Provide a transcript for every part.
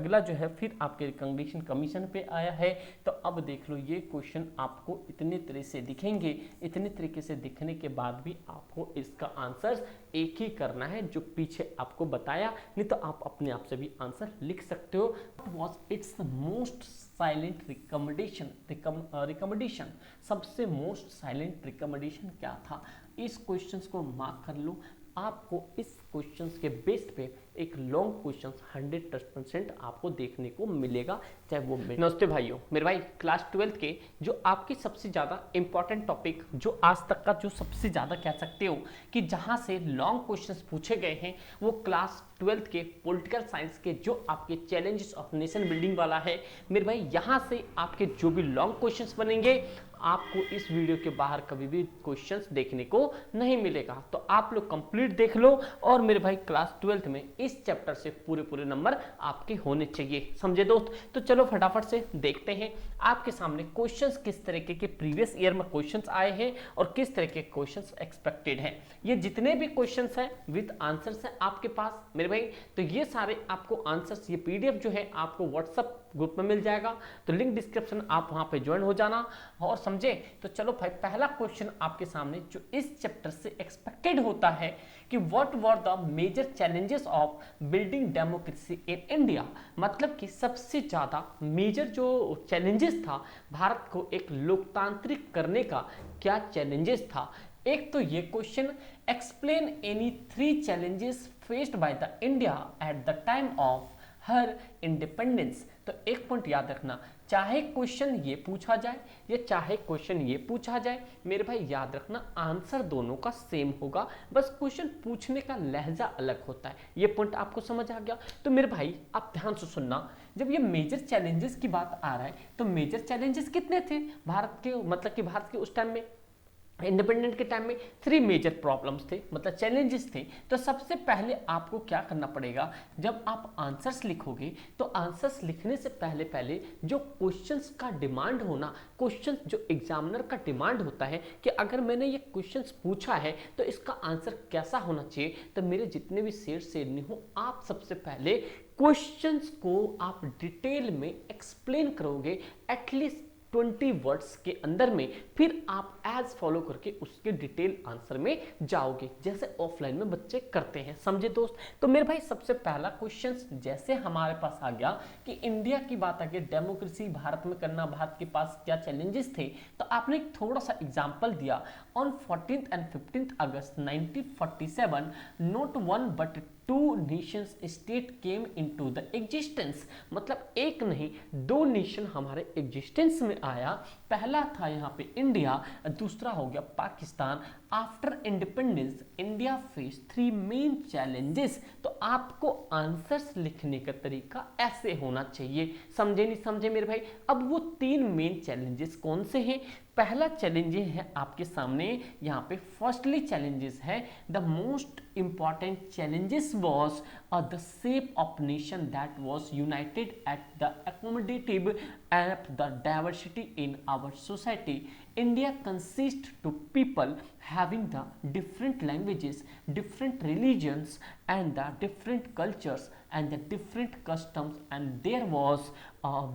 अगला जो है फिर आपके रिकॉग्निशन कमीशन पे आया है। तो अब देख लो, ये क्वेश्चन आपको इतने तरह से दिखेंगे, इतने तरीके से दिखने के बाद भी आपको इसका आंसर एक ही करना है जो पीछे आपको बताया, नहीं तो आप अपने आप से भी आंसर लिख सकते हो। What was it's most silent recommendation, सबसे मोस्ट साइलेंट रिकमेंडेशन क्या था? इस क्वेश्चंस को मार्क कर लो। आपको इस क्वेश्चंस के बेस पे एक लॉन्ग क्वेश्चंस 100% आपको देखने को मिलेगा, चाहे वो नमस्ते भाइयों, मेरे भाई क्लास 12 के जो आपके सबसे ज़्यादा इंपॉर्टेंट टॉपिक, जो आज तक का जो सबसे ज़्यादा कह सकते हो कि जहां से लॉन्ग क्वेश्चंस पूछे गए हैं, वो क्लास 12 के पॉलिटिकल साइंस के जो आपके चैलेंजेस ऑफ नेशन बिल्डिंग वाला है। मेरे भाई यहाँ से आपके जो भी लॉन्ग क्वेश्चंस बनेंगे, आपको इस वीडियो के बाहर कभी भी क्वेश्चंस देखने को नहीं मिलेगा। तो आप लोग कंप्लीट देख लो, और मेरे भाई क्लास 12 में इस चैप्टर से पूरे नंबर आपके होने चाहिए, समझे दोस्त? तो चलो फटाफट से देखते हैं आपके सामने क्वेश्चंस किस तरीके के प्रीवियस ईयर में क्वेश्चंस आए हैं और किस तरह के क्वेश्चंस एक्सपेक्टेड हैं। ये जितने भी क्वेश्चंस हैं विद आंसर्स हैं आपके पास मेरे भाई, तो ये सारे आपको आंसर्स, ये पीडीएफ जो है आपको व्हाट्सएप ग्रुप में मिल जाएगा, तो लिंक डिस्क्रिप्शन, आप वहां पे ज्वाइन हो जाना। और समझे? तो चलो भाई, पहला क्वेश्चन आपके सामने जो इस चैप्टर से एक्सपेक्टेड होता है कि what were the major challenges of building democracy in India, मतलब कि सबसे ज्यादा मेजर जो चैलेंजेस था भारत को एक लोकतांत्रिक करने का, क्या चैलेंजेस था? एक तो ये question, explain any 3 challenges faced by the India at the time of her independence. तो एक पॉइंट याद रखना, चाहे क्वेश्चन ये पूछा जाए या चाहे क्वेश्चन ये पूछा जाए, मेरे भाई याद रखना आंसर दोनों का सेम होगा, बस क्वेश्चन पूछने का लहजा अलग होता है। ये पॉइंट आपको समझ आ गया? तो मेरे भाई आप ध्यान से सुनना, जब ये मेजर चैलेंजेस की बात आ रहा है, तो मेजर चैलेंजेस कितने थे भारत के, मतलब कि भारत के उस टाइम में, इंडिपेंडेंट के टाइम में 3 मेजर प्रॉब्लम्स थे, मतलब चैलेंजेस थे। तो सबसे पहले आपको क्या करना पड़ेगा, जब आप आंसर्स लिखोगे तो आंसर्स लिखने से पहले पहले जो क्वेश्चंस का डिमांड होना, क्वेश्चन जो एग्जामिनर का डिमांड होता है कि अगर मैंने ये क्वेश्चंस पूछा है तो इसका आंसर कैसा होना चाहिए, तो मेरे जितने भी शेर शेरनी हो, आप सबसे पहले क्वेश्चंस को आप डिटेल में एक्सप्लेन करोगे एटलीस्ट 20 वर्ड्स के अंदर में, फिर आप एज फॉलो करके उसके डिटेल आंसर में जाओगे, जैसे ऑफलाइन में बच्चे करते हैं, समझे दोस्त? तो मेरे भाई सबसे पहला क्वेश्चन जैसे हमारे पास आ गया कि इंडिया की बात आ गई, डेमोक्रेसी भारत में करना, भारत के पास क्या चैलेंजेस थे, तो आपने एक थोड़ा सा एग्जाम्पल दिया। On 14th and 15th August 1947 not one but 2 Nations state came into the existence, मतलब एक नहीं 2 नेशन हमारे एग्जिस्टेंस में आया। पहला था यहाँ पे इंडिया, दूसरा हो गया Pakistan. After independence India face 3 main challenges. तो आपको आंसर्स लिखने का तरीका ऐसे होना चाहिए, समझे नहीं समझे मेरे भाई? अब वो 3 मेन चैलेंजेस कौन से हैं? पहला चैलेंज है आपके सामने यहाँ पे, फर्स्टली चैलेंजेस है, the most important challenges was the shape of nation that was United at the accommodative of the diversity in our society. India consists to people having the different languages, different religions, and the different cultures and the different customs. And there was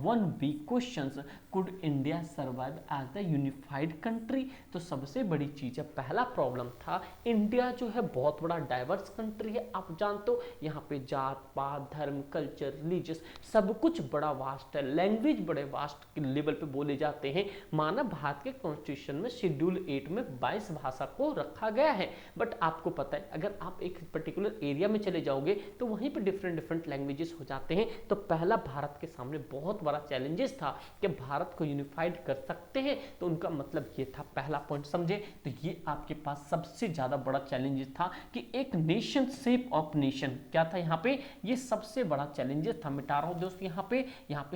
one big question: could India survive as the unified country? तो सबसे बड़ी चीज है, पहला problem था, India जो है बहुत बड़ा डाइवर्स कंट्री है, आप जानते हो, यहाँ पे जात पात धर्म कल्चर रिलीजियस सब कुछ बड़ा वास्ट है, लैंग्वेज बड़े वास्ट लेवल पे बोले जाते हैं। माना भारत के कॉन्स्टिट्यूशन में शेड्यूल 8 में 22 भाषा को रखा गया है, बट आपको पता है अगर आप एक पर्टिकुलर एरिया में चले जाओगे तो वहीं पे डिफरेंट लैंग्वेजेस हो जाते हैं। तो पहला भारत के सामने बहुत बड़ा चैलेंजेस था कि भारत को यूनिफाइड कर सकते हैं, तो उनका मतलब ये था, पहला पॉइंट समझे? तो ये आपके पास सबसे ज्यादा बड़ा चैलेंजेस था कि एक नेशन, शेप ऑफ नेशन क्या था यहाँ पे, ये सबसे बड़ा चैलेंजेस था। मिटा रहा हूं दोस्त यहाँ पे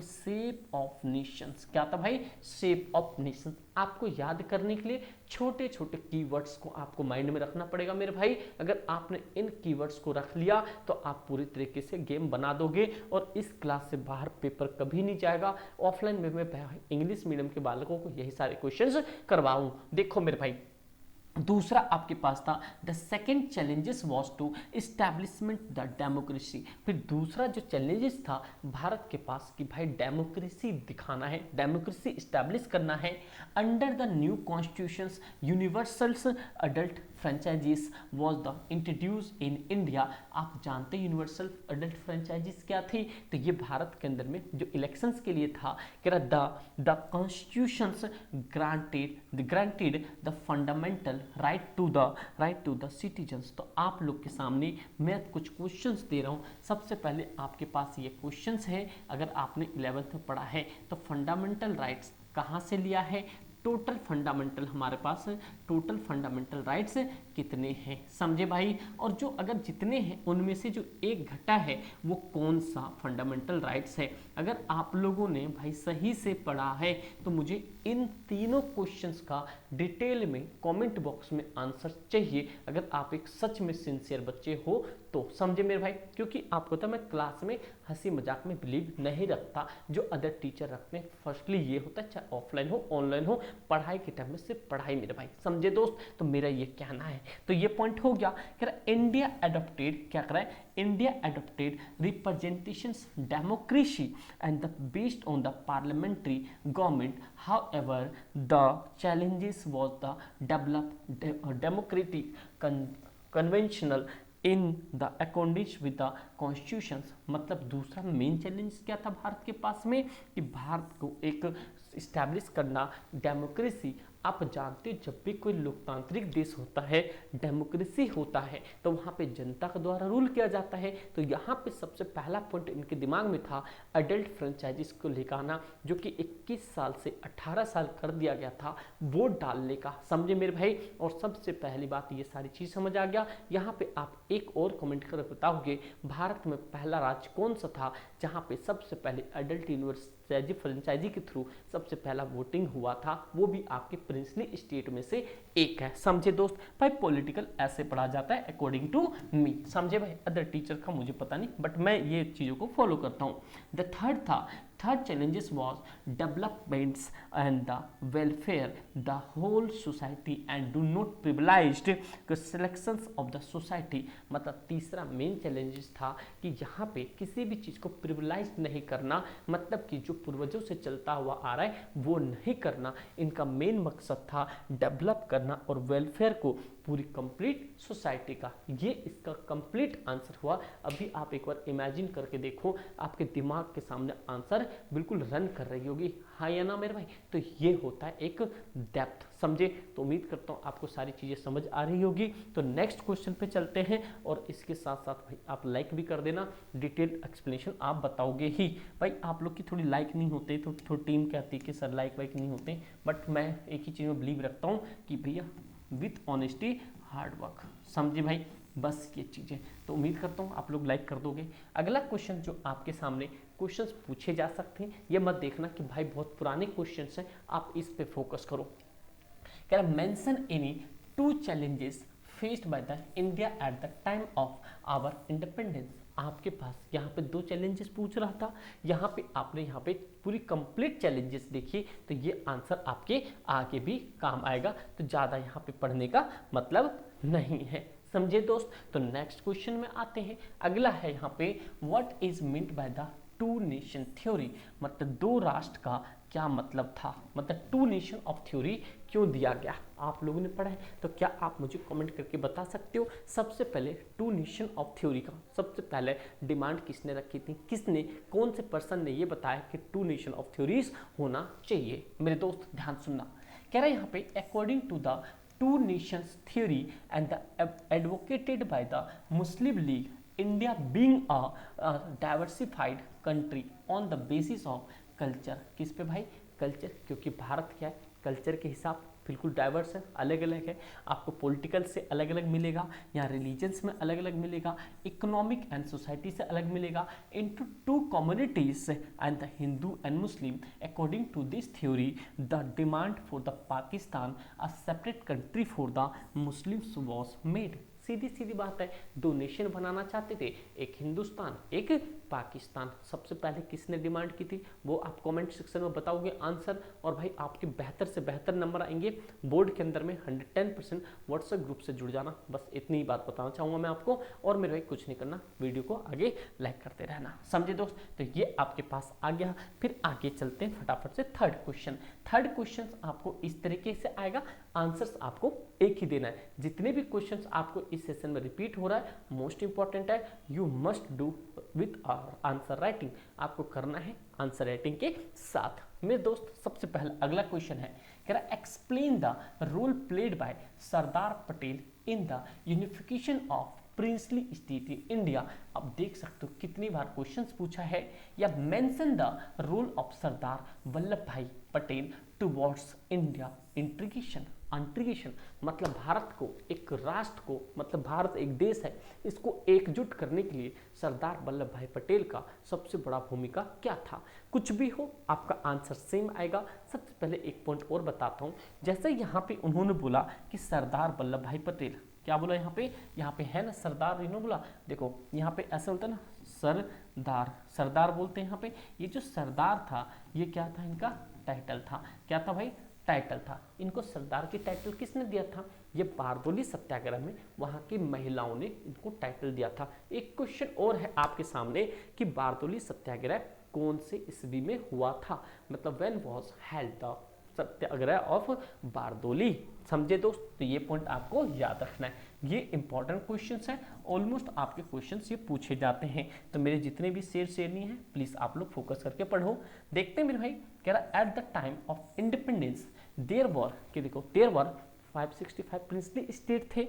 शेप ऑफ नेशंस क्या था भाई? Shape of nation. आपको याद करने के लिए छोटे छोटे कीवर्ड्स को आपको माइंड में रखना पड़ेगा मेरे भाई। अगर आपने इन कीवर्ड्स को रख लिया तो आप पूरी तरीके से गेम बना दोगे और इस क्लास से बाहर पेपर कभी नहीं जाएगा। ऑफलाइन में मैं इंग्लिश मीडियम के बालकों को यही सारे क्वेश्चंस करवाऊं। देखो मेरे भाई, दूसरा आपके पास था the second challenges was to establishment the democracy. फिर दूसरा जो चैलेंजेस था भारत के पास कि भाई डेमोक्रेसी दिखाना है, डेमोक्रेसी इस्टेब्लिश करना है under the new constitutions. Universals adult franchises was the introduce in India. आप जानते हैं यूनिवर्सल अडल्ट फ्रेंचाइजीज क्या थी, तो ये भारत के अंदर में जो इलेक्शंस के लिए था कि the constitutions granted the fundamental right to the citizens. तो आप लोग के सामने मैं कुछ क्वेश्चंस दे रहा हूँ। सबसे पहले आपके पास ये क्वेश्चंस है, अगर आपने 11th में पढ़ा है तो फंडामेंटल राइट्स कहाँ से लिया है, टोटल फंडामेंटल हमारे पास टोटल फंडामेंटल राइट्स कितने हैं, समझे भाई। और जो अगर जितने हैं उनमें से जो एक घटा है वो कौन सा फंडामेंटल राइट्स है। अगर आप लोगों ने भाई सही से पढ़ा है तो मुझे इन तीनों क्वेश्चंस का डिटेल में कमेंट बॉक्स में आंसर चाहिए, अगर आप एक सच में सिंसियर बच्चे हो तो, समझे मेरे भाई। क्योंकि आपको तो मैं क्लास में हंसी मजाक में बिलीव नहीं रखता जो अदर टीचर रखते हैं। फर्स्टली ये होता है चाहे ऑफलाइन हो ऑनलाइन हो, पढ़ाई के टाइम में सिर्फ पढ़ाई मेरे भाई, समझे दोस्त। तो मेरा ये कहना है, तो ये पॉइंट हो गया। कह रहा इंडिया एडॉप्टेड, क्या करा है, India adopted representations democracy and the based on the parliamentary government. However the challenges was the develop democratic conventional in the according with the constitutions. मतलब दूसरा मेन चैलेंज क्या था भारत के पास में कि भारत को एक इस्टेब्लिश करना डेमोक्रेसी। आप जानते हो जब भी कोई लोकतांत्रिक देश होता है, डेमोक्रेसी होता है, तो वहाँ पे जनता के द्वारा रूल किया जाता है। तो यहाँ पे सबसे पहला पॉइंट इनके दिमाग में था अडल्ट फ्रेंचाइजीज को लेकर आना, जो कि 21 साल से 18 साल कर दिया गया था वोट डालने का, समझे मेरे भाई। और सबसे पहली बात ये सारी चीज़ समझ आ गया। यहाँ पे आप एक और कमेंट कर बताओगे भारत में पहला राज्य कौन सा था जहाँ पे सबसे पहले अडल्ट यूनिवर्सिटी फ्रेंचाइजी के थ्रू सबसे पहला वोटिंग हुआ था, वो भी आपके प्रिंसली स्टेट में से एक है, समझे दोस्त। भाई पॉलिटिकल ऐसे पढ़ा जाता है अकॉर्डिंग टू मी, समझे भाई। अदर टीचर का मुझे पता नहीं, बट मैं ये चीज़ों को फॉलो करता हूँ। The third challenges was developments and the welfare the whole society and do not privileged selections of the society। मतलब तीसरा मेन चैलेंजेस था कि यहाँ पे किसी भी चीज़ को प्रिविलाइज नहीं करना, मतलब कि जो पूर्वजों से चलता हुआ आ रहा है वो नहीं करना। इनका मेन मकसद था डेवलप करना और वेलफेयर को पूरी कंप्लीट सोसाइटी का। ये इसका कंप्लीट आंसर हुआ। अभी आप एक बार इमेजिन करके देखो, आपके दिमाग के सामने आंसर बिल्कुल रन कर रही होगी, हाँ या ना मेरे भाई। तो ये होता है एक डेप्थ, समझे। तो उम्मीद करता हूँ आपको सारी चीज़ें समझ आ रही होगी। तो नेक्स्ट क्वेश्चन पे चलते हैं, और इसके साथ साथ भाई आप लाइक भी कर देना, डिटेल एक्सप्लेनेशन आप बताओगे ही। भाई आप लोग की थोड़ी लाइक नहीं होते तो थोड़ी टीम कहती है कि सर लाइक वाइक नहीं होते, बट मैं एक ही चीज़ में बिलीव रखता हूँ कि भैया विथ ऑनेस्टी हार्ड वर्क, समझे भाई, बस ये चीज़ें। तो उम्मीद करता हूँ आप लोग लाइक कर दोगे। अगला क्वेश्चन जो आपके सामने क्वेश्चंस पूछे जा सकते हैं, ये मत देखना कि भाई बहुत पुराने क्वेश्चंस हैं, आप इस पे फोकस करो। कह रहा mention any 2 challenges faced by the India at the time of our independence। आपके पास यहाँ पे 2 चैलेंजेस पूछ रहा था, यहाँ पे आपने यहाँ पे पूरी कंप्लीट चैलेंजेस देखी, तो ये आंसर आपके आगे भी काम आएगा। तो ज़्यादा यहाँ पे पढ़ने का मतलब नहीं है, समझे दोस्त। तो नेक्स्ट क्वेश्चन में आते हैं। अगला है यहाँ पे what is meant by the 2 nation theory. मतलब 2 राष्ट्र का क्या मतलब था, मतलब 2 नेशन ऑफ थ्योरी क्यों दिया गया, आप लोगों ने पढ़ा है। तो क्या आप मुझे कमेंट करके बता सकते हो। सबसे पहले 2 नेशन ऑफ थ्योरी का सबसे पहले डिमांड किसने रखी थी, किसने, कौन से पर्सन ने ये बताया कि 2 नेशन ऑफ थ्योरीज होना चाहिए। मेरे दोस्त ध्यान सुनना, कह रहा है यहाँ पे according to the 2 nations theory and the advocated by the Muslim League, India being a diversified country on the basis of culture। किस पे भाई, कल्चर, क्योंकि भारत क्या है कल्चर के हिसाब बिल्कुल डाइवर्स है, अलग अलग है। आपको पॉलिटिकल से अलग अलग मिलेगा, यहाँ रिलीजन्स में अलग अलग मिलेगा, इकोनॉमिक एंड सोसाइटी से अलग मिलेगा, into 2 communities and the Hindu and Muslim. According to this theory the demand for the Pakistan a separate country for the Muslims was made. सीधी सीधी बात है, 2 नेशन बनाना चाहते थे, एक हिंदुस्तान एक पाकिस्तान। सबसे पहले किसने डिमांड की थी वो आप कमेंट सेक्शन में बताओगे आंसर, और भाई आपके बेहतर से बेहतर नंबर आएंगे बोर्ड के अंदर में 110%। व्हाट्सएप ग्रुप से जुड़ जाना, बस इतनी ही बात बताना चाहूँगा मैं आपको। और मेरे भाई कुछ नहीं करना, वीडियो को आगे लाइक करते रहना, समझे दोस्त। तो ये आपके पास आ गया। फिर आगे चलते हैं फटाफट से थर्ड क्वेश्चन। थर्ड क्वेश्चन आपको इस तरीके से आएगा, आंसर्स आपको एक ही देना है। जितने भी क्वेश्चंस आपको इस सेशन में रिपीट हो रहा है, मोस्ट इंपॉर्टेंट है, you must do with answer writing. आपको करना है आंसर राइटिंग के साथ। मेरे दोस्त सबसे पहला अगला क्वेश्चन है, कह रहा explain the role played by Sardar Patel in the unification of princely state in India. अब देख सकते हो कितनी बार क्वेश्चंस पूछा है। या mention the role of Sardar Vallabh Bhai Patel towards India integration. Integration मतलब भारत को, एक राष्ट्र को, मतलब भारत एक देश है, इसको एकजुट करने के लिए सरदार वल्लभ भाई पटेल का सबसे बड़ा भूमिका क्या था। कुछ भी हो आपका आंसर सेम आएगा। सबसे पहले एक पॉइंट और बताता हूँ, जैसे यहाँ पे उन्होंने बोला कि सरदार वल्लभ भाई पटेल, क्या बोला यहाँ पे है ना सरदार, इन्होंने बोला, देखो यहाँ पे ऐसा होता है ना सरदार, सरदार बोलते हैं यहाँ पे। ये जो सरदार था ये क्या था, इनका टाइटल था। क्या था भाई, टाइटल था। इनको सरदार की टाइटल किसने दिया था, ये बारदोली सत्याग्रह में वहां की महिलाओं ने इनको टाइटल दिया था। एक क्वेश्चन और है आपके सामने कि बारदोली सत्याग्रह कौन से ईस्वी में हुआ था, मतलब when was held the Satyagraha of Bardoli. समझे दोस्त, तो ये पॉइंट आपको याद रखना है। ये इंपॉर्टेंट क्वेश्चंस हैं, ऑलमोस्ट आपके क्वेश्चंस ये पूछे जाते हैं। तो मेरे जितने भी शेरनी हैं प्लीज आप लोग फोकस करके पढ़ो। देखते हैं मेरे भाई, कह रहा at the time of independence there were, कि देखो देयर वर 565 प्रिंसली स्टेट थे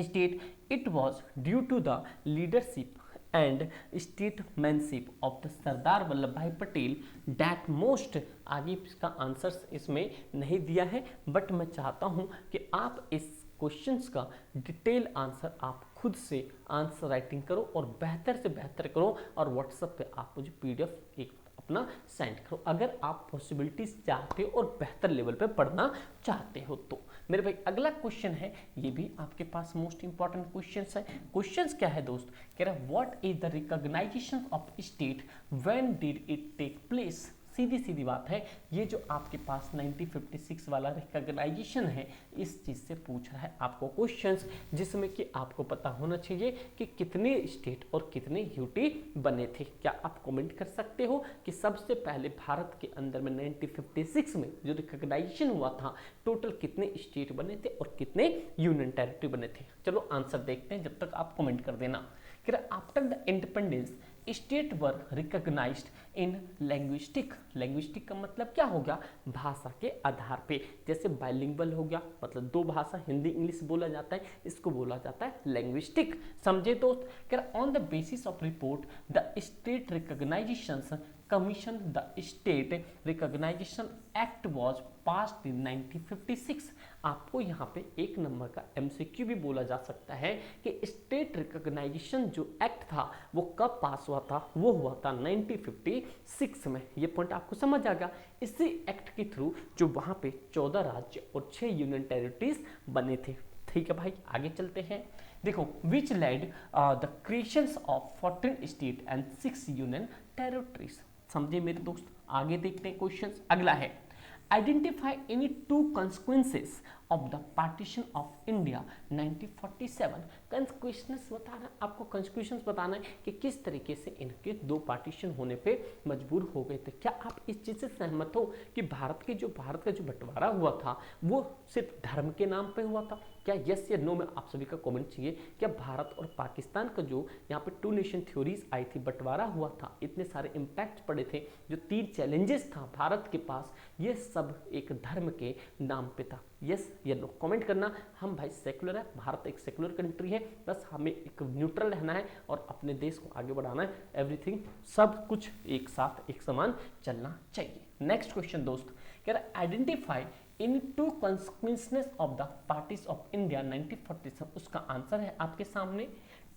स्टेट। It was due to the leadership and statesmanship of the Sardar Vallabh Bhai Patel that most. आगे इसका आंसर इसमें नहीं दिया है, बट मैं चाहता हूं कि आप इस क्वेश्चंस का डिटेल आंसर आप खुद से आंसर राइटिंग करो और बेहतर से बेहतर करो, और व्हाट्सएप पे आप मुझे पीडीएफ एक अपना सेंड करो अगर आप पॉसिबिलिटीज चाहते हो और बेहतर लेवल पे पढ़ना चाहते हो तो। मेरे भाई अगला क्वेश्चन है, ये भी आपके पास मोस्ट इंपॉर्टेंट क्वेश्चंस है। क्वेश्चंस क्या है दोस्त, कह रहा है what is the recognition of state, when did it take place. सीधी सीधी बात है, ये जो आपके पास 1956 वाला रिकॉग्नाइजेशन है, इस चीज से पूछ रहा है आपको क्वेश्चंस, जिसमें कि आपको पता होना चाहिए कि कितने स्टेट और कितने यूटी बने थे। क्या आप कमेंट कर सकते हो कि सबसे पहले भारत के अंदर में 1956 में जो रिकॉग्नाइजेशन हुआ था, टोटल कितने स्टेट बने थे और कितने यूनियन टेरिटरी बने थे। चलो आंसर देखते हैं, जब तक आप कमेंट कर देना। After the independence state were recognized in linguistic. Linguistic का मतलब क्या हो गया, भाषा के आधार पे। जैसे बाइलिंगुअल हो गया, मतलब दो भाषा हिंदी इंग्लिश बोला जाता है, इसको बोला जाता है लैंग्विस्टिक। समझे दोस्त, कह on the basis of report the state recognization commission the state recognization act was passed in 1956। आपको यहाँ पे एक नंबर का एमसीक्यू भी बोला जा सकता है कि स्टेट रिकॉग्नाइजेशन जो एक्ट था वो कब पास हुआ था, वो हुआ था 1956 में। ये पॉइंट आपको समझ आ गया। इसी एक्ट के थ्रू जो वहाँ पे 14 राज्य और 6 यूनियन टेरिटरीज बने थे। ठीक है भाई, आगे चलते हैं। देखो विच lead the creations of 14 state and 6 union territories. समझे मेरे दोस्त, आगे देखते हैं क्वेश्चंस। अगला है identify any two consequences of the partition of India 1947। Consequences बताना, आपको कंसिक्वेंसेस बताना है कि किस तरीके से इनके दो पार्टीशन होने पे मजबूर हो गए थे। क्या आप इस चीज से सहमत हो कि भारत का जो बंटवारा हुआ था वो सिर्फ धर्म के नाम पे हुआ था? क्या यस या नो में आप सभी का कमेंट चाहिए। क्या भारत और पाकिस्तान का जो यहाँ पे टू नेशन थ्योरीज आई थी, बंटवारा हुआ था, इतने सारे इम्पैक्ट पड़े थे, जो 3 चैलेंजेस था भारत के पास, ये सब एक धर्म के नाम पे था? यस या नो कमेंट करना। हम भाई सेकुलर है, भारत एक सेकुलर कंट्री है, बस हमें एक न्यूट्रल रहना है और अपने देश को आगे बढ़ाना है। एवरीथिंग सब कुछ एक साथ एक समान चलना चाहिए। नेक्स्ट क्वेश्चन दोस्त, कह रहा है identify in two consequences of the parties of India 1947। उसका आंसर है आपके सामने।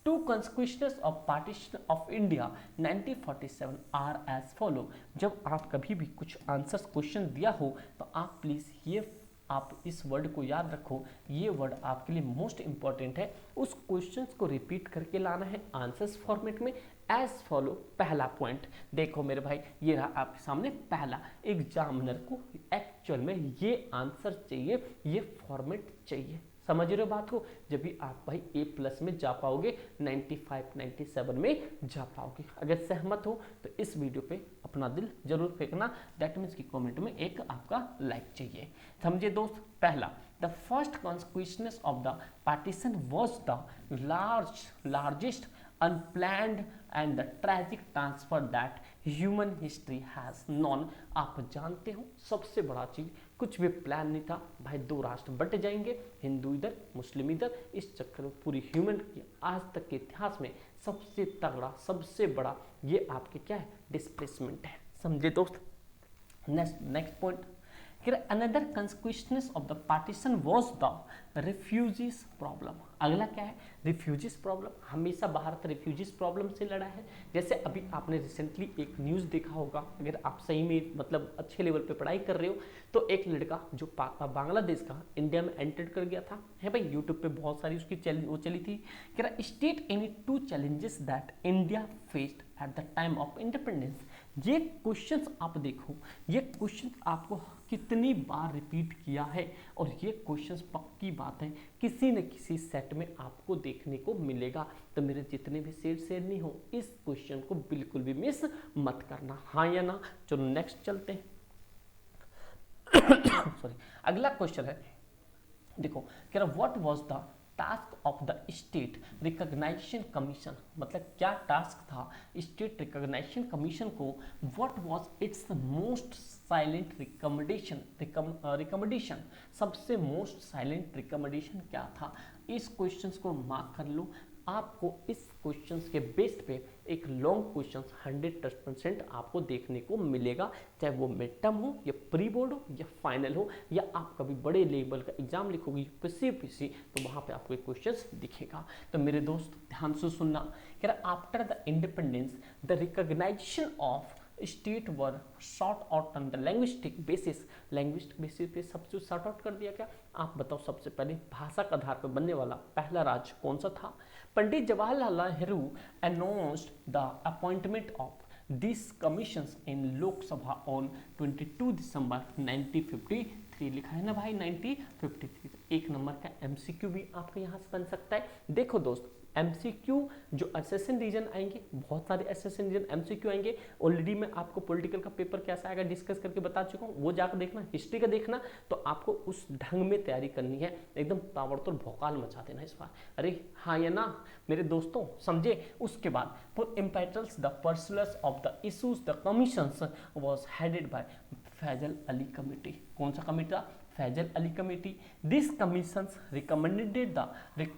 Two consequences of partition of India 1947 are as follow. जब आप कभी भी कुछ आंसर क्वेश्चन दिया हो तो आप प्लीज ये आप इस वर्ड को याद रखो, ये वर्ड आपके लिए मोस्ट इंपॉर्टेंट है। उस क्वेश्चंस को रिपीट करके लाना है आंसर्स फॉर्मेट में, एज फॉलो। पहला पॉइंट देखो मेरे भाई, ये रहा आपके सामने पहला। एग्जामिनर को एक्चुअल में ये आंसर चाहिए, ये फॉर्मेट चाहिए। समझ रहे हो बात को? जब भी आप भाई A+ में जा पाओगे, 95 97 में जा पाओगे। अगर सहमत हो तो इस वीडियो पे अपना दिल जरूर फेंकना, दैट मीन्स कि कमेंट में एक आपका लाइक चाहिए। समझे दोस्त? पहला, the first constitution of the partition was the largest unplanned and the tragic transfer that human history has non. आप जानते हो सबसे बड़ा चीज, कुछ भी प्लान नहीं था भाई, 2 राष्ट्र बट जाएंगे, हिंदू इधर मुस्लिम इधर। इस चक्कर में पूरी ह्यूमन की आज तक के इतिहास में सबसे तगड़ा, सबसे बड़ा ये आपके क्या है, डिस्प्लेसमेंट है। समझे दोस्त? Next point, another consequence of the partition was the refugees problem. अगला क्या है? Refugees problem. हमेशा भारत रिफ्यूजीज प्रॉब्लम से लड़ा है। जैसे अभी आपने रिसेंटली एक न्यूज़ देखा होगा, अगर आप सही में मतलब अच्छे लेवल पे पढ़ाई कर रहे हो, तो एक लड़का जो बांग्लादेश का इंडिया में एंटर कर गया था, है भाई, यूट्यूब पे बहुत सारी उसकी वो चली थी। State any 2 challenges that India faced eight the time of independence. ये क्वेश्चंस आप देखो, ये क्वेश्चन आपको कितनी बार रिपीट किया है, और ये क्वेश्चंस पक्की बात है किसी न किसी सेट में आपको देखने को मिलेगा। तो मेरे जितने भी शेयर नहीं हो, इस क्वेश्चन को बिल्कुल भी मिस मत करना, हाँ या ना। चलो नेक्स्ट चलते हैं। सॉरी, अगला क्वेश्चन है, देखो कह रहा what was the task of the state recognition commission. मतलब क्या टास्क था स्टेट रिकॉग्निशन कमीशन को? What was it's most silent recommendation. सबसे मोस्ट साइलेंट रिकमेंडेशन क्या था? इस क्वेश्चंस को मार्क कर लो। आपको इस क्वेश्चंस के बेस पे एक लॉन्ग क्वेश्चंस 100% आपको देखने को मिलेगा, चाहे वो मिड टर्म हो या प्री बोर्ड हो या फाइनल हो, या आप कभी बड़े लेवल का एग्जाम लिखोगे यूपीएससी तो वहां पे आपको एक क्वेश्चंस दिखेगा। तो मेरे दोस्त ध्यान से सुनना, कह रहा after the independence the recognition of state were sort out on the linguistic basis. Linguistic basis पे सबसे सॉर्ट आउट कर दिया क्या? आप बताओ, सबसे पहले भाषा के आधार पर बनने वाला पहला राज्य कौन सा था? Pandit Jawaharlal Nehru announced the appointment of this commissions in Lok Sabha on 22 December 1953। लिखा है ना भाई 1953। तो 1 नंबर का एमसीक्यू भी आपके यहाँ से बन सकता है। देखो दोस्त, एमसीक्यू जो असेसन रीजन आएंगे, बहुत सारे असेसन रीजन एमसीक्यू आएंगे। ऑलरेडी मैं आपको पॉलिटिकल का पेपर कैसा आएगा डिस्कस करके बता चुका हूँ, वो जाकर देखना। हिस्ट्री का देखना, तो आपको उस ढंग में तैयारी करनी है, एकदम ताबड़तोड़ भौकाल मचा देना इस बार। अरे हाँ या ना मेरे दोस्तों, समझे? उसके बाद for impetus the perusals of the issues the commissions was headed by Faizal Ali committee. कौन सा कमेटी था? Faizal Ali committee. This commissions recommended the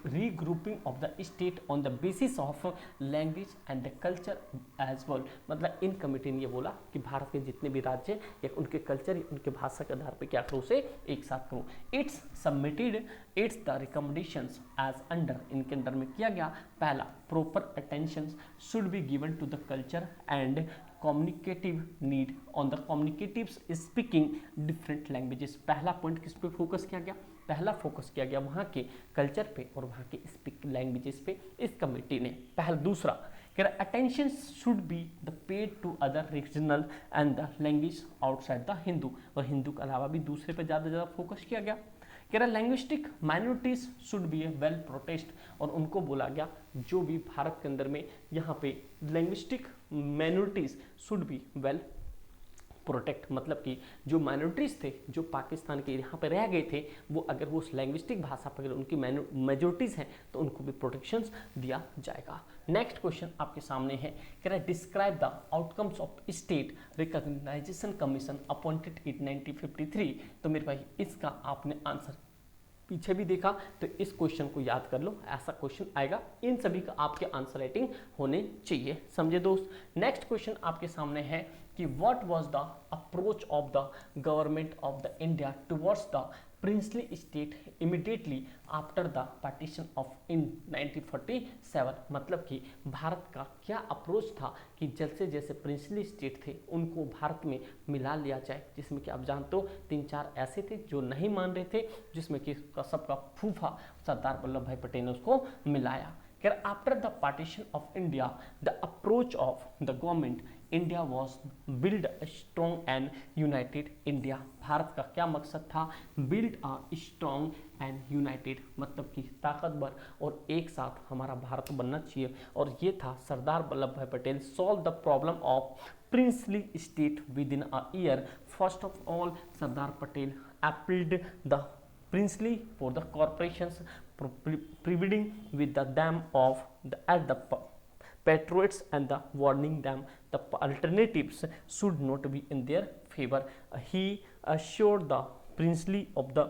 regrouping of the state on the basis of language and the culture as well. मतलब इन committee ने ये बोला कि भारत के जितने भी राज्य हैं या उनके कल्चर या उनके भाषा के आधार पर क्या करो, उसे एक साथ करो। It's submitted it's the recommendations as under. इनके अंडर में किया गया, पहला proper attention should be given to the culture and communicative need on the communicative speaking different languages. पहला पॉइंट किस पे फोकस किया गया? पहला फोकस किया गया वहाँ के कल्चर पे और वहाँ के स्पीक लैंग्वेजेस पे इस कमेटी ने। पहला। दूसरा कह रहा attention should be the paid to other regional and the language outside the Hindu. और हिंदू के अलावा भी दूसरे पे ज़्यादा फोकस किया गया। कह रहा linguistic minorities should be A well protest. और उनको बोला गया जो भी भारत के अंदर में यहाँ पे linguistic minorities should be well protect. मतलब कि जो माइनॉरिटीज थे जो पाकिस्तान के यहाँ पे रह गए थे, वो अगर वो उस लैंग्विस्टिक भाषा पर उनकी मेजोरिटीज हैं तो उनको भी प्रोटेक्शंस दिया जाएगा। नेक्स्ट क्वेश्चन आपके सामने है, कह रहा है describe the outcomes of state recognization commission appointed in 1953। तो मेरे भाई इसका आपने आंसर पीछे भी देखा, तो इस क्वेश्चन को याद कर लो, ऐसा क्वेश्चन आएगा। इन सभी का आपके आंसर राइटिंग होने चाहिए। समझे दोस्त? नेक्स्ट क्वेश्चन आपके सामने है कि what was the approach of the government of the India towards the princely state immediately after the partition of in 1947। मतलब कि भारत का क्या अप्रोच था कि जैसे जैसे प्रिंसली स्टेट थे उनको भारत में मिला लिया जाए, जिसमें कि आप जानते हो 3-4 ऐसे थे जो नहीं मान रहे थे, जिसमें कि सबका फूफा सरदार वल्लभ भाई पटेल ने उसको मिलाया। After the partition of India the approach of the government India was build a strong and United India. Bharat का क्या मकसद था? Build a strong and United, मतलब कि ताकतवर और एक साथ हमारा भारत बनना चाहिए। और ये था सरदार Vallabh Bhai Patel solve the problem of princely state within a year. First of all, Sardar Patel appealed the princely for the corporations providing with the them of the at the patriots and the warning them the alternatives should not be in their favor. He assured the princely of the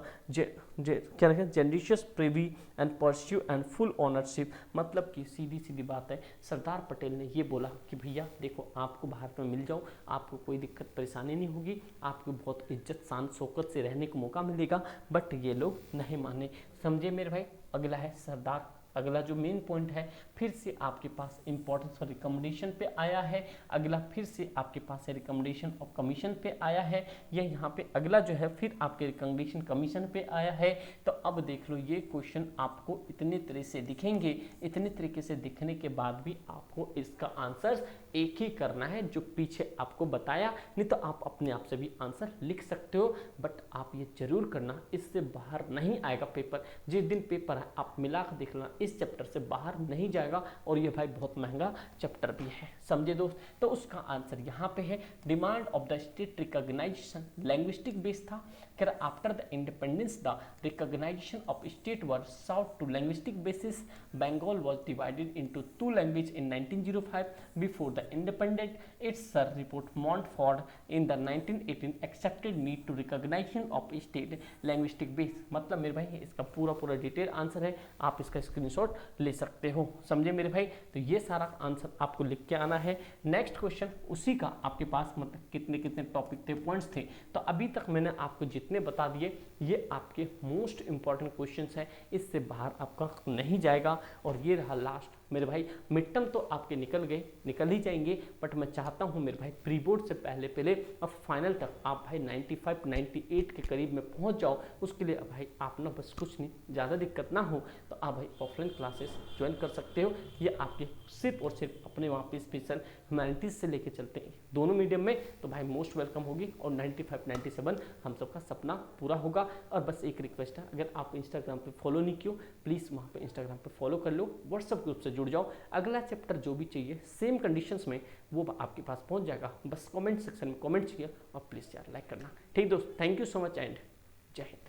क्या रखें judicious privy and pursue and full ownership. मतलब कि सीधी सीधी बात है, सरदार पटेल ने ये बोला कि भैया देखो आपको भारत में मिल जाओ, आपको कोई दिक्कत परेशानी नहीं होगी, आपको बहुत इज्जत शान शौकत से रहने को मौका मिलेगा। बट ये लोग नहीं माने, समझे मेरे भाई। अगला है सरदार, अगला जो मेन पॉइंट है फिर से आपके पास इंपॉर्टेंस और रिकमेंडेशन पे आया है। अगला फिर से आपके पास है रिकमेंडेशन ऑफ कमीशन पे आया है। यह यहाँ पे अगला जो है फिर आपके रिकमेंडेशन कमीशन पे आया है। तो अब देख लो ये क्वेश्चन आपको इतने तरह से दिखेंगे, इतने तरीके से दिखने के बाद भी आपको इसका आंसर एक ही करना है जो पीछे आपको बताया, नहीं तो आप अपने आप से भी आंसर लिख सकते हो। बट आप ये जरूर करना, इससे बाहर नहीं आएगा पेपर। जिस दिन पेपर है आप मिला कर देख लेना, इस चैप्टर से बाहर नहीं जाएगा। और ये भाई बहुत महंगा चैप्टर भी है, समझे दोस्त। तो उसका आंसर यहाँ पे है demand of the state recognization linguistic base था। फिर after the independence the recognition of state were south to linguistic basis. Bengal was divided into 2 language in 1905 before the independent. It's sir report Montford in the 1918 accepted need to recognization of state linguistic base. मतलब मेरे भाई इसका पूरा detail answer है, आप इसका screenshot ले सकते हो, समझे मेरे भाई। तो ये सारा आंसर आपको लिख के आना है। नेक्स्ट क्वेश्चन उसी का आपके पास मतलब कितने कितने टॉपिक थे, पॉइंट्स थे। तो अभी तक मैंने आपको जितने बता दिए ये आपके मोस्ट इंपॉर्टेंट क्वेश्चंस हैं, इससे बाहर आपका नहीं जाएगा। और ये रहा लास्ट मेरे भाई। मिड टर्म तो आपके निकल ही जाएंगे, बट मैं चाहता हूँ मेरे भाई प्री बोर्ड से पहले अब फाइनल तक आप भाई 95 98 के करीब में पहुँच जाओ। उसके लिए भाई आप ना बस कुछ नहीं, ज़्यादा दिक्कत ना हो तो आप भाई ऑफलाइन क्लासेस ज्वाइन कर सकते हो। ये आपके सिर्फ और सिर्फ अपने वहाँ पे स्पेशल ह्यूमैनिटीज़ से लेके चलते हैं दोनों मीडियम में, तो भाई मोस्ट वेलकम होगी। और 95 97 हम सबका सपना पूरा होगा। और बस एक रिक्वेस्ट है, अगर आप इंस्टाग्राम पे फॉलो नहीं किया प्लीज़ वहाँ पे इंस्टाग्राम पे फॉलो कर लो, व्हाट्सअप ग्रुप से जुड़ जाओ। अगला चैप्टर जो भी चाहिए सेम कंडीशंस में वो आपके पास पहुँच जाएगा। बस कमेंट सेक्शन में कमेंट चाहिए और प्लीज़ यार लाइक करना। ठीक दोस्त, thank you so much and जय हिंद।